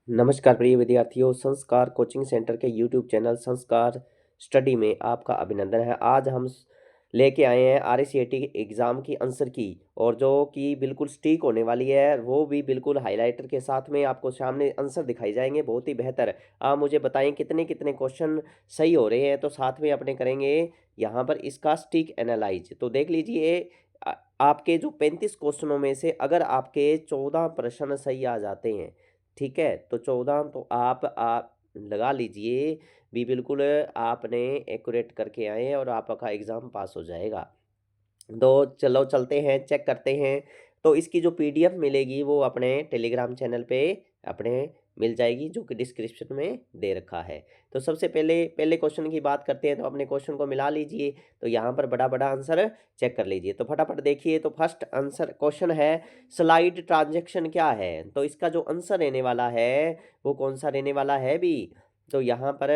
नमस्कार प्रिय विद्यार्थियों, संस्कार कोचिंग सेंटर के यूट्यूब चैनल संस्कार स्टडी में आपका अभिनंदन है। आज हम लेके आए हैं RCET एग्ज़ाम की आंसर की, और जो कि बिल्कुल स्टीक होने वाली है, वो भी बिल्कुल हाइलाइटर के साथ में आपको सामने आंसर दिखाई जाएंगे, बहुत ही बेहतर। आप मुझे बताएं कितने कितने क्वेश्चन सही हो रहे हैं, तो साथ में अपने करेंगे यहाँ पर इसका स्टीक एनालाइज। तो देख लीजिए, आपके जो 35 क्वेश्चनों में से अगर आपके 14 प्रश्न सही आ जाते हैं, ठीक है, तो 14 तो आप लगा लीजिए भी बिल्कुल आपने एक्यूरेट करके आए और आपका एग्ज़ाम पास हो जाएगा। तो चलो चलते हैं, चेक करते हैं। तो इसकी जो PDF मिलेगी वो अपने टेलीग्राम चैनल पे अपने मिल जाएगी, जो कि डिस्क्रिप्शन में दे रखा है। तो सबसे पहले पहले क्वेश्चन की बात करते हैं, तो अपने क्वेश्चन को मिला लीजिए। तो यहाँ पर बड़ा बड़ा आंसर चेक कर लीजिए। तो फटाफट देखिए, तो फर्स्ट आंसर क्वेश्चन है, स्लाइड ट्रांजैक्शन क्या है। तो इसका जो आंसर रहने वाला है वो कौन सा रहने वाला है भी। तो यहाँ पर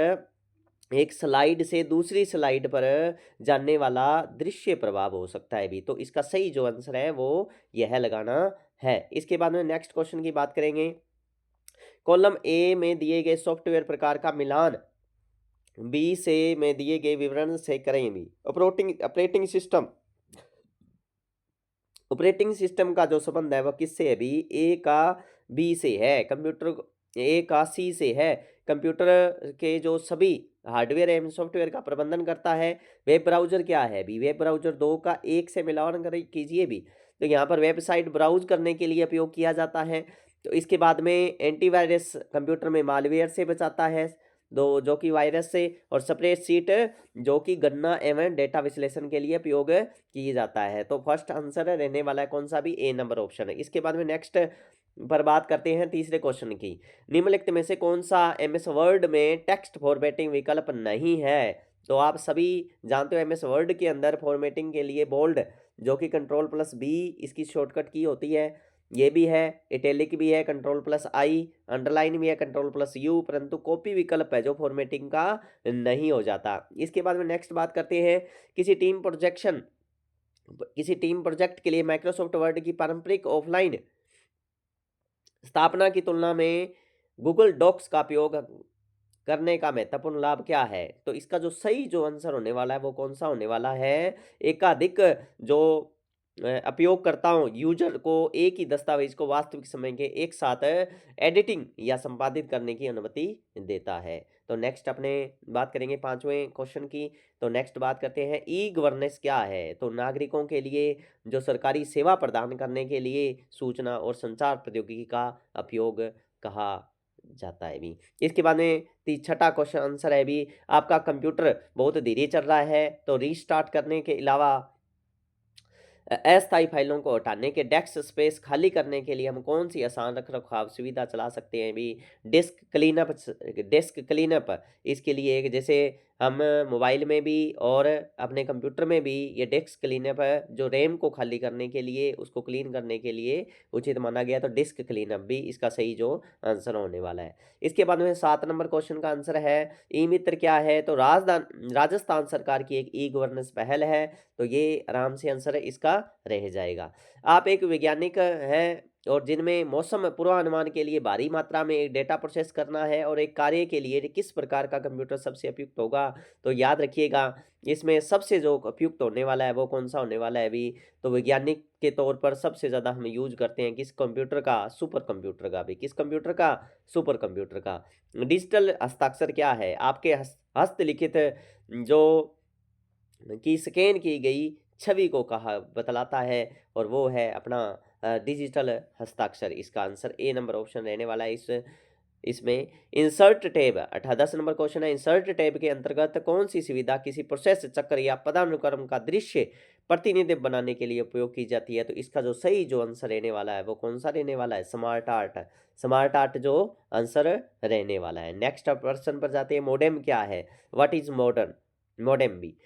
एक स्लाइड से दूसरी स्लाइड पर जानने वाला दृश्य प्रभाव हो सकता है भी। तो इसका सही जो आंसर है वो यह लगाना है। इसके बाद में नेक्स्ट क्वेश्चन की बात करेंगे। कॉलम ए में दिए गए सॉफ्टवेयर प्रकार का मिलान बी से में दिए गए विवरण से करें भी। ऑपरेटिंग सिस्टम का जो संबंध है वह किससे है भी। ए का बी से है, कंप्यूटर ए का सी से है। कंप्यूटर के जो सभी हार्डवेयर एवं सॉफ्टवेयर का प्रबंधन करता है। वेब ब्राउजर क्या है भी। वेब ब्राउजर दो का एक से मिलान कर कीजिए भी। तो यहाँ पर वेबसाइट ब्राउज करने के लिए उपयोग किया जाता है। तो इसके बाद में एंटीवायरस कंप्यूटर में मालवेयर से बचाता है, दो जो कि वायरस से। और स्प्रेडशीट जो कि गणना एवं डेटा विश्लेषण के लिए उपयोग किया जाता है। तो फर्स्ट आंसर रहने वाला है कौन सा भी, ए नंबर ऑप्शन है। इसके बाद में नेक्स्ट पर बात करते हैं तीसरे क्वेश्चन की। निम्नलिखित में से कौन सा MS वर्ड में टेक्स्ट फॉर्मेटिंग विकल्प नहीं है। तो आप सभी जानते हो MS वर्ड के अंदर फॉर्मेटिंग के लिए बोल्ड जो कि Ctrl+B इसकी शॉर्टकट की होती है, ये भी है। इटैलिक भी है Ctrl+I, अंडरलाइन भी है Ctrl+U, परंतु कॉपी विकल्प है जो फॉर्मेटिंग का नहीं हो जाता। इसके बाद में नेक्स्ट बात करते हैं, किसी टीम प्रोजेक्ट के लिए माइक्रोसॉफ्ट वर्ड की पारंपरिक ऑफलाइन स्थापना की तुलना में गूगल डॉक्स का उपयोग करने का महत्वपूर्ण लाभ क्या है। तो इसका जो सही जो आंसर होने वाला है वो कौन सा होने वाला है, एकाधिक जो उपयोगकर्ताओं यूजर को एक ही दस्तावेज को वास्तविक समय के एक साथ एडिटिंग या संपादित करने की अनुमति देता है। तो नेक्स्ट अपने बात करेंगे पांचवें क्वेश्चन की। तो नेक्स्ट बात करते हैं, ई गवर्नेंस क्या है। तो नागरिकों के लिए जो सरकारी सेवा प्रदान करने के लिए सूचना और संचार प्रौद्योगिकी का उपयोग कहा जाता है भी। इसके बाद में छठा क्वेश्चन आंसर है भी, आपका कंप्यूटर बहुत धीरे चल रहा है तो रीस्टार्ट करने के अलावा अस्थायी फाइलों को हटाने के डेस्क स्पेस खाली करने के लिए हम कौन सी आसान रख रखाव सुविधा चला सकते हैं भी। डेस्क क्लीनअप इसके लिए एक, जैसे हम मोबाइल में भी और अपने कंप्यूटर में भी ये डेस्क क्लीनअप है, जो रैम को खाली करने के लिए उसको क्लीन करने के लिए उचित माना गया। तो डिस्क क्लीनअप भी इसका सही जो आंसर होने वाला है। इसके बाद में 7 नंबर क्वेश्चन का आंसर है, ई मित्र क्या है। तो राजस्थान सरकार की एक ई गवर्नेंस पहल है। तो ये आराम से आंसर है इसका रह जाएगा। आप एक वैज्ञानिक हैं और जिनमें मौसम पूर्वानुमान के लिए भारी मात्रा में एक डेटा प्रोसेस करना है और एक कार्य के लिए किस प्रकार का कंप्यूटर सबसे उपयुक्त होगा। तो याद रखिएगा, इसमें सबसे जो उपयुक्त होने वाला है वो कौन सा होने वाला है भी। तो वैज्ञानिक के तौर पर सबसे ज़्यादा हम यूज करते हैं किस कंप्यूटर का, सुपर कंप्यूटर का भी। किस कंप्यूटर का, सुपर कंप्यूटर का। डिजिटल हस्ताक्षर क्या है, आपके हस्तलिखित जो कि स्कैन की गई छवि को कहा बतलाता है, और वो है अपना डिजिटल हस्ताक्षर। इसका आंसर ए नंबर ऑप्शन रहने वाला है। इसमें इंसर्ट टैब 10 नंबर क्वेश्चन है, इंसर्ट टैब के अंतर्गत कौन सी सुविधा किसी प्रोसेस चक्र या पदानुक्रम का दृश्य प्रतिनिधित्व बनाने के लिए उपयोग की जाती है। तो इसका जो सही जो आंसर रहने वाला है वो कौन सा रहने वाला है, स्मार्ट आर्ट। स्मार्ट आर्ट जो आंसर रहने वाला है। नेक्स्ट प्रश्न पर जाते हैं, मोडेम क्या है, व्हाट इज मॉडर्न मोडेम भी।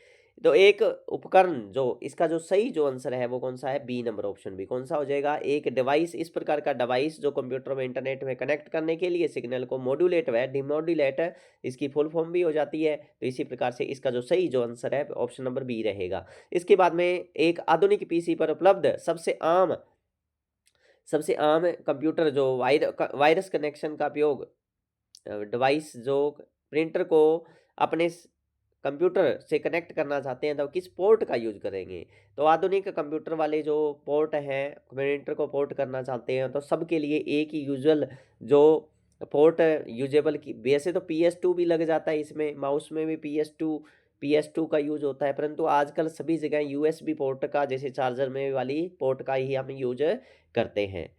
तो एक उपकरण जो इसका जो सही जो आंसर है वो कौन सा है, बी नंबर ऑप्शन भी। कौन सा हो जाएगा, एक डिवाइस, इस प्रकार का डिवाइस जो कंप्यूटर में इंटरनेट में कनेक्ट करने के लिए सिग्नल को मॉड्यूलेट व डिमॉड्यूलेट इसकी फुल फॉर्म भी हो जाती है। तो इसी प्रकार से इसका जो सही जो आंसर है ऑप्शन नंबर बी रहेगा। इसके बाद में एक आधुनिक PC पर उपलब्ध सबसे आम सबसे आम कंप्यूटर जो वायरस कनेक्शन का उपयोग डिवाइस जो प्रिंटर को अपने कंप्यूटर से कनेक्ट करना चाहते हैं तो किस पोर्ट का यूज करेंगे। तो आधुनिक कंप्यूटर वाले जो पोर्ट हैं प्रिंटर को पोर्ट करना चाहते हैं तो सबके लिए एक ही यूजुअल जो पोर्ट यूजेबल की वैसे तो PS2 भी लग जाता है इसमें, माउस में भी PS2 का यूज होता है, परंतु आजकल सभी जगह USB पोर्ट का जैसे चार्जर में वाली पोर्ट का ही हम यूज करते हैं।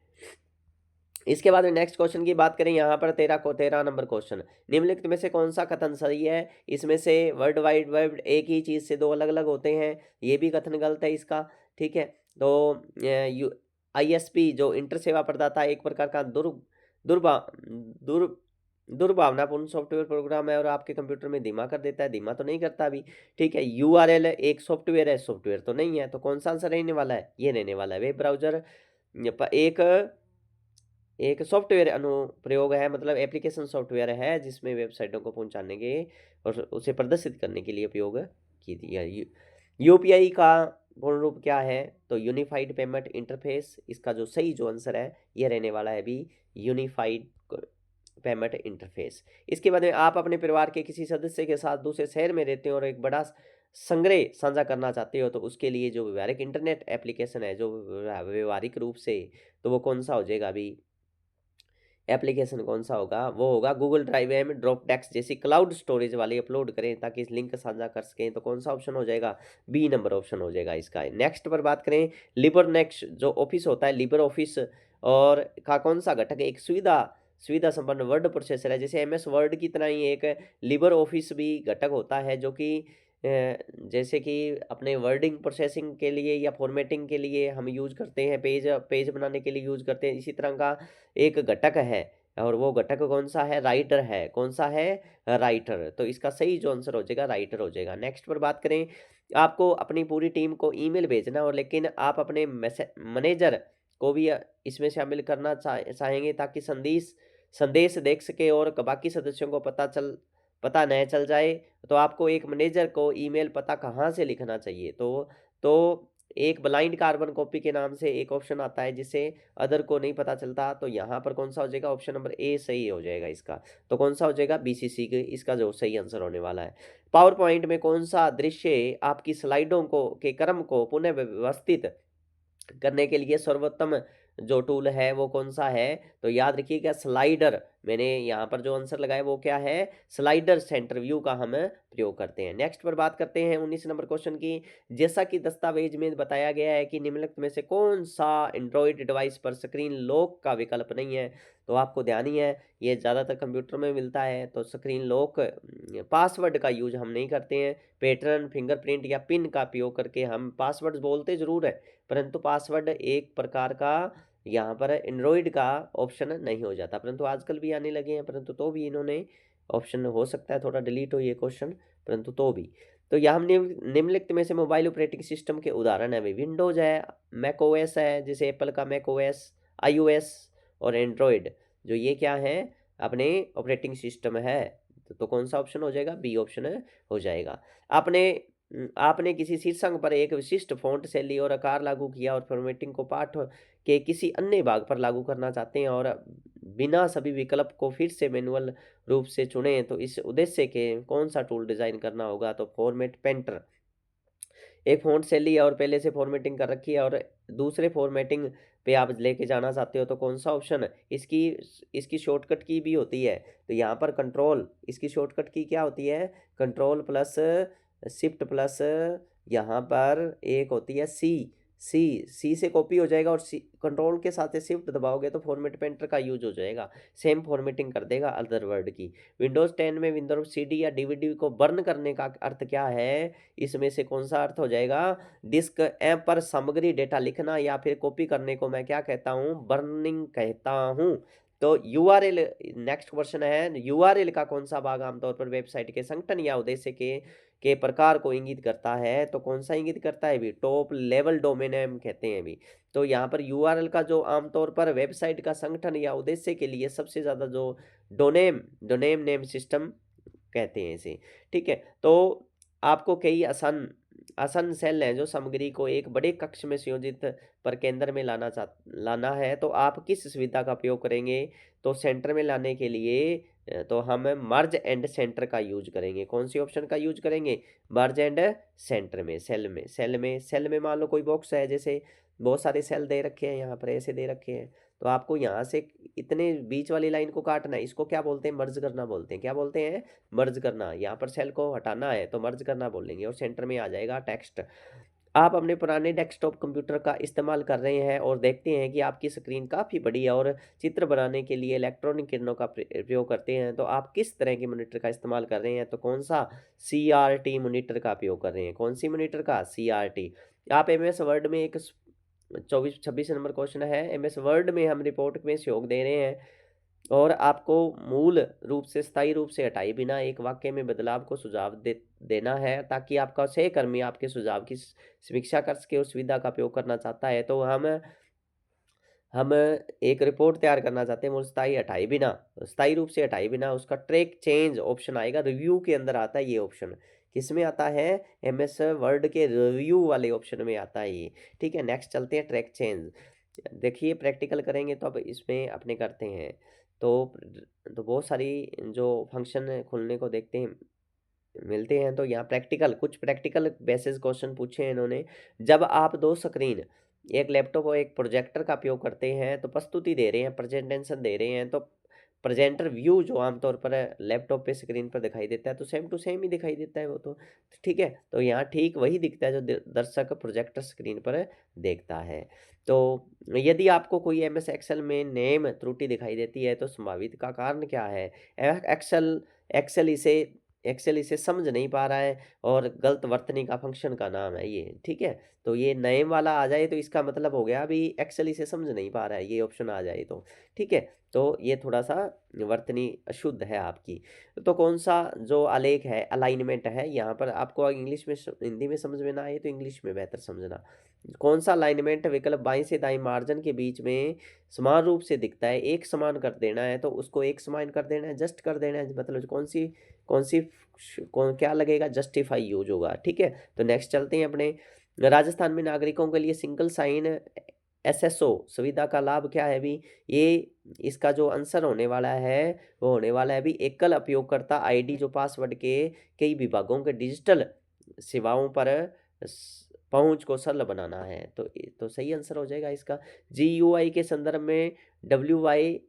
इसके बाद में नेक्स्ट क्वेश्चन की बात करें यहाँ पर 13 नंबर क्वेश्चन, निम्नलिखित में से कौन सा कथन सही है। इसमें से वर्ल्ड वाइड वेब एक ही चीज़ से दो अलग अलग होते हैं, ये भी कथन गलत है इसका। ठीक है, तो ISP जो इंटर सेवा प्रदाता एक प्रकार का दुर्भा दुर दुर्भावनापूर्ण सॉफ्टवेयर प्रोग्राम है और आपके कंप्यूटर में धीमा कर देता है, धीमा तो नहीं करता अभी। ठीक है, URL एक सॉफ्टवेयर है, सॉफ्टवेयर तो नहीं है, तो कौन सा आंसर रहने वाला है, ये रहने वाला है वेब ब्राउजर एक सॉफ्टवेयर अनुप्रयोग है, मतलब एप्लीकेशन सॉफ्टवेयर है जिसमें वेबसाइटों को पहुंचाने के और उसे प्रदर्शित करने के लिए उपयोग की थी। UPI का पूर्ण रूप क्या है, तो यूनिफाइड पेमेंट इंटरफेस। इसका जो आंसर है ये रहने वाला है भी यूनिफाइड पेमेंट इंटरफेस। इसके बाद में आप अपने परिवार के किसी सदस्य के साथ दूसरे शहर में रहते हो और एक बड़ा संग्रह साझा करना चाहते हो तो उसके लिए जो व्यवहारिक इंटरनेट एप्लीकेशन है जो व्यवहारिक रूप से, तो वो कौन सा हो जाएगा अभी, एप्लीकेशन कौन सा होगा, वो होगा गूगल ड्राइव में ड्रॉपडेक्स जैसी क्लाउड स्टोरेज वाली अपलोड करें ताकि इस लिंक साझा कर सकें, तो कौन सा ऑप्शन हो जाएगा, बी नंबर ऑप्शन हो जाएगा इसका। नेक्स्ट पर बात करें, लिबर नेक्स्ट जो ऑफिस होता है, लिबर ऑफिस और का कौन सा घटक एक सुविधा संपन्न वर्ड प्रोसेसर है। जैसे MS वर्ड की तरह ही एक लिबर ऑफिस भी घटक होता है जो कि जैसे कि अपने वर्डिंग प्रोसेसिंग के लिए या फॉर्मेटिंग के लिए हम यूज करते हैं, पेज पेज बनाने के लिए यूज करते हैं, इसी तरह का एक घटक है और वो घटक कौन सा है, राइटर है। कौन सा है, राइटर। तो इसका सही जो आंसर हो जाएगा राइटर हो जाएगा। नेक्स्ट पर बात करें, आपको अपनी पूरी टीम को ईमेल भेजना और लेकिन आप अपने मैनेजर को भी इसमें शामिल करना चाहेंगे ताकि संदेश देख सके और बाकी सदस्यों को पता न चल जाए, तो आपको एक मैनेजर को ईमेल पता कहाँ से लिखना चाहिए, तो एक ब्लाइंड कार्बन कॉपी के नाम से एक ऑप्शन आता है जिसे अदर को नहीं पता चलता, तो यहाँ पर कौन सा हो जाएगा, ऑप्शन नंबर ए सही हो जाएगा इसका। तो कौन सा हो जाएगा, BCC के इसका जो सही आंसर होने वाला है। पावर पॉइंट में कौन सा दृश्य आपकी स्लाइडों को के क्रम को पुनः व्यवस्थित करने के लिए सर्वोत्तम जो टूल है वो कौन सा है, तो याद रखिएगा स्लाइडर। मैंने यहाँ पर जो आंसर लगाया वो क्या है, स्लाइडर सेंटर व्यू का हम प्रयोग करते हैं। नेक्स्ट पर बात करते हैं 19 नंबर क्वेश्चन की, जैसा कि दस्तावेज में बताया गया है कि निम्नलिखित में से कौन सा एंड्रॉयड डिवाइस पर स्क्रीन लॉक का विकल्प नहीं है, तो आपको ध्यान ही है ये ज़्यादातर कंप्यूटर में मिलता है। तो स्क्रीन लॉक पासवर्ड का यूज हम नहीं करते हैं, पैटर्न फिंगरप्रिंट या पिन का उपयोग करके हम पासवर्ड बोलते जरूर है परंतु पासवर्ड एक प्रकार का यहाँ पर एंड्रॉयड का ऑप्शन नहीं हो जाता, परंतु आजकल भी आने लगे हैं, परंतु तो भी इन्होंने ऑप्शन हो सकता है थोड़ा डिलीट हो ये क्वेश्चन, परंतु तो भी। तो यहाँ हम निम्नलिखित में से मोबाइल ऑपरेटिंग सिस्टम के उदाहरण है, विंडोज है, मैक ओएस है, जैसे एप्पल का मैक ओएस, iOS और एंड्रॉयड, जो ये क्या है अपने ऑपरेटिंग सिस्टम है। तो कौन सा ऑप्शन हो जाएगा, बी ऑप्शन हो जाएगा। आपने किसी शीर्षक पर एक विशिष्ट फ़ॉन्ट शैली और आकार लागू किया और फॉर्मेटिंग को पाठ के किसी अन्य भाग पर लागू करना चाहते हैं और बिना सभी विकल्प को फिर से मैनुअल रूप से चुनें, तो इस उद्देश्य के कौन सा टूल डिज़ाइन करना होगा, तो फॉर्मेट पेंटर। एक फ़ॉन्ट शैली और पहले से फॉर्मेटिंग कर रखी है और दूसरे फॉर्मेटिंग पे आप लेके जाना चाहते हो, तो कौन सा ऑप्शन इसकी शॉर्टकट की भी होती है, तो यहाँ पर कंट्रोल, इसकी शॉर्टकट की क्या होती है, कंट्रोल प्लस शिफ्ट प्लस यहाँ पर एक होती है सी से कॉपी हो जाएगा और कंट्रोल के साथ शिफ्ट दबाओगे तो फॉर्मेट पेंटर का यूज हो जाएगा, सेम फॉर्मेटिंग कर देगा अदर वर्ड की। विंडोज 10 में विंडोज CD या DVD को बर्न करने का अर्थ क्या है, इसमें से कौन सा अर्थ हो जाएगा, डिस्क ऐप पर सामग्री डेटा लिखना या फिर कॉपी करने को मैं क्या कहता हूँ, बर्निंग कहता हूँ। तो URL नेक्स्ट क्वेश्चन है, URL का कौन सा भाग आमतौर पर वेबसाइट के संगठन या उद्देश्य के प्रकार को इंगित करता है, तो कौन सा इंगित करता है भी, टॉप लेवल डोमेन नेम कहते हैं भी। तो यहाँ पर URL का जो आमतौर पर वेबसाइट का संगठन या उद्देश्य के लिए सबसे ज़्यादा जो डोनेम नेम सिस्टम कहते हैं इसे। ठीक है, तो आपको कई आसान आसन्न सेल हैं जो सामग्री को एक बड़े कक्ष में संयोजित पर केंद्र में लाना है, तो आप किस सुविधा का उपयोग करेंगे? तो सेंटर में लाने के लिए तो हम मर्ज एंड सेंटर का यूज करेंगे। कौन सी ऑप्शन का यूज करेंगे? मर्ज एंड सेंटर में, सेल में मान लो कोई बॉक्स है, जैसे बहुत सारे सेल दे रखे हैं, यहाँ पर ऐसे दे रखे हैं, तो आपको यहाँ से इतने बीच वाली लाइन को काटना है, इसको क्या बोलते हैं? मर्ज करना बोलते हैं। क्या बोलते हैं? मर्ज करना। यहाँ पर सेल को हटाना है तो मर्ज करना बोलेंगे, और सेंटर में आ जाएगा टेक्स्ट। आप अपने पुराने डेस्कटॉप कंप्यूटर का इस्तेमाल कर रहे हैं और देखते हैं कि आपकी स्क्रीन काफ़ी बड़ी है और चित्र बनाने के लिए इलेक्ट्रॉनिक किरणों का प्रयोग करते हैं, तो आप किस तरह के मॉनिटर का इस्तेमाल कर रहे हैं? तो कौन सा? CRT मॉनिटर का उपयोग कर रहे हैं। कौन सी मॉनिटर का? CRT। आप MS वर्ड में एक 24-26 नंबर क्वेश्चन है, MS वर्ड में हम रिपोर्ट में सहयोग दे रहे हैं और आपको मूल रूप से स्थायी रूप से हटाए बिना एक वाक्य में बदलाव को सुझाव देना है, ताकि आपका सहकर्मी आपके सुझाव की समीक्षा कर सके। उस सुविधा का उपयोग करना चाहता है, तो हम एक रिपोर्ट तैयार करना चाहते हैं, मूल स्थायी रूप से हटाए बिना उसका ट्रैक चेंज ऑप्शन आएगा, रिव्यू के अंदर आता है ये ऑप्शन। किस में आता है? MS वर्ड के रिव्यू वाले ऑप्शन में आता है ये। ठीक है, नेक्स्ट चलते हैं ट्रैक चेंज। देखिए प्रैक्टिकल करेंगे तो अब इसमें अपने करते हैं, तो बहुत सारी जो फंक्शन खुलने को देखते हैं मिलते हैं, तो यहाँ कुछ प्रैक्टिकल बेसिस क्वेश्चन पूछे हैं इन्होंने। जब आप दो स्क्रीन, एक लैपटॉप और एक प्रोजेक्टर का उपयोग करते हैं, तो प्रस्तुति दे रहे हैं, प्रेजेंटेशन दे रहे हैं, तो प्रेजेंटर व्यू जो आमतौर पर लैपटॉप पे स्क्रीन पर दिखाई देता है, तो सेम टू सेम ही दिखाई देता है वो तो। ठीक है, तो यहाँ ठीक वही दिखता है जो दर्शक प्रोजेक्टर स्क्रीन पर देखता है। तो यदि आपको कोई MS एक्सेल में नेम त्रुटि दिखाई देती है, तो संभावित का कारण क्या है? एक्सेल एक्सेल इसे एक्सेल इसे समझ नहीं पा रहा है और गलत वर्तनी का फंक्शन का नाम है ये। ठीक है, तो ये नेम वाला आ जाए तो इसका मतलब हो गया अभी एक्सेल इसे समझ नहीं पा रहा है, ये ऑप्शन आ जाए तो। ठीक है, तो ये थोड़ा सा वर्तनी अशुद्ध है आपकी। तो कौन सा जो आलेख है, अलाइनमेंट है, यहाँ पर आपको इंग्लिश में हिंदी में समझ में ना आए तो इंग्लिश में बेहतर समझना। कौन सा अलाइनमेंट विकल्प बाईं से दाईं मार्जिन के बीच में समान रूप से दिखता है? एक समान कर देना है, तो उसको एक समान कर देना है, जस्ट कर देना है, मतलब कौन सी क्या लगेगा? जस्टिफाई यूज होगा। ठीक है, तो नेक्स्ट चलते हैं अपने। राजस्थान में नागरिकों के लिए सिंगल साइन SSO सुविधा का लाभ क्या है अभी? ये इसका जो आंसर होने वाला है वो होने वाला है अभी एकल उपयोगकर्ता ID, जो पासवर्ड के कई विभागों के डिजिटल सेवाओं पर पहुंच को सरल बनाना है, तो सही आंसर हो जाएगा इसका। GUI के संदर्भ में WYSIWYG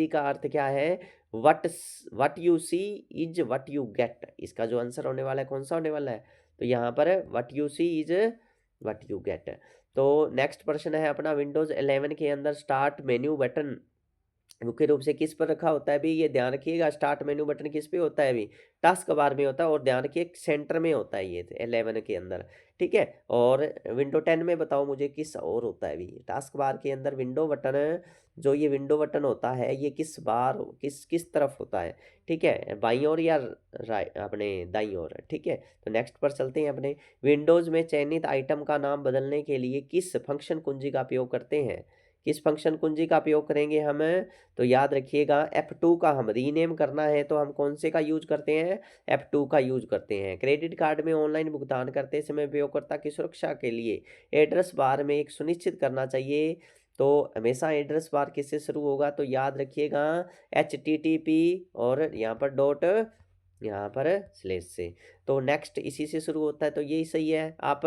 का अर्थ क्या है? What you see is what you get. इसका जो आंसर होने वाला है कौन सा होने वाला है? तो यहाँ पर what you see is what you get. तो नेक्स्ट प्रश्न है अपना, विंडोज 11 के अंदर स्टार्ट मेन्यू बटन मुख्य रूप से किस पर रखा होता है? अभी ये ध्यान रखिएगा, स्टार्ट मेन्यू बटन किस पे होता है? अभी टास्क बार में होता है, और ध्यान रखिए सेंटर में होता है ये 11 के अंदर। ठीक है, और विंडो 10 में बताओ मुझे किस और होता है? अभी टास्क बार के अंदर विंडो बटन, जो ये विंडो बटन होता है ये किस तरफ होता है? ठीक है, बाईं ओर या अपने दाईं ओर? ठीक है, तो नेक्स्ट पर चलते हैं अपने। विंडोज में चयनित आइटम का नाम बदलने के लिए किस फंक्शन कुंजी का उपयोग करते हैं? किस फंक्शन कुंजी का उपयोग करेंगे हम? तो याद रखिएगा F2 का, हम रीनेम करना है तो हम कौन से का यूज करते हैं? F2 का यूज करते हैं। क्रेडिट कार्ड में ऑनलाइन भुगतान करते समय उपयोगकर्ता की सुरक्षा के लिए एड्रेस बार में एक सुनिश्चित करना चाहिए, तो हमेशा एड्रेस बार किससे शुरू होगा? तो याद रखिएगा HTTP और यहाँ पर डॉट, यहाँ पर स्लेश से। तो नेक्स्ट इसी से शुरू होता है, तो यही सही है। आप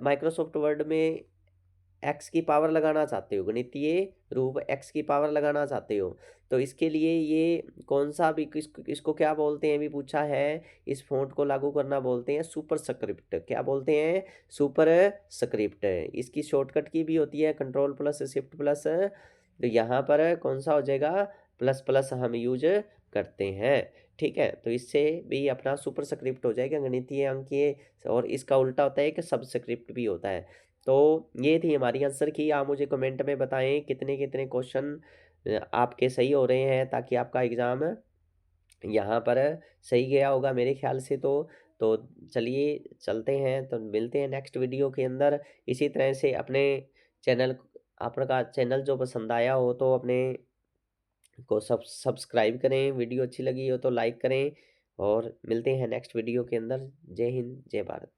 माइक्रोसॉफ्ट वर्ड में एक्स की पावर लगाना चाहते हो, गणितीय रूप एक्स की पावर लगाना चाहते हो, तो इसके लिए ये कौन सा भी इसको क्या बोलते हैं? भी पूछा है। इस फॉन्ट को लागू करना बोलते हैं सुपर स्क्रिप्ट। क्या बोलते हैं? Super script. इसकी शॉर्टकट की भी होती है कंट्रोल प्लस शिफ्ट प्लस, तो यहाँ पर कौन सा हो जाएगा? प्लस प्लस हम यूज करते हैं। ठीक है, तो इससे भी अपना सुपर स्क्रिप्ट हो जाएगा गणितीय अंकीय, और इसका उल्टा होता है कि सब स्क्रिप्ट भी होता है। तो ये थी हमारी आंसर की। आप मुझे कमेंट में बताएं कितने कितने क्वेश्चन आपके सही हो रहे हैं, ताकि आपका एग्ज़ाम यहाँ पर सही गया होगा मेरे ख्याल से। तो चलिए चलते हैं, तो मिलते हैं नेक्स्ट वीडियो के अंदर। इसी तरह से अपने चैनल आपका चैनल जो पसंद आया हो तो अपने को सब्सक्राइब करें, वीडियो अच्छी लगी हो तो लाइक करें, और मिलते हैं नेक्स्ट वीडियो के अंदर। जय हिंद, जय भारत।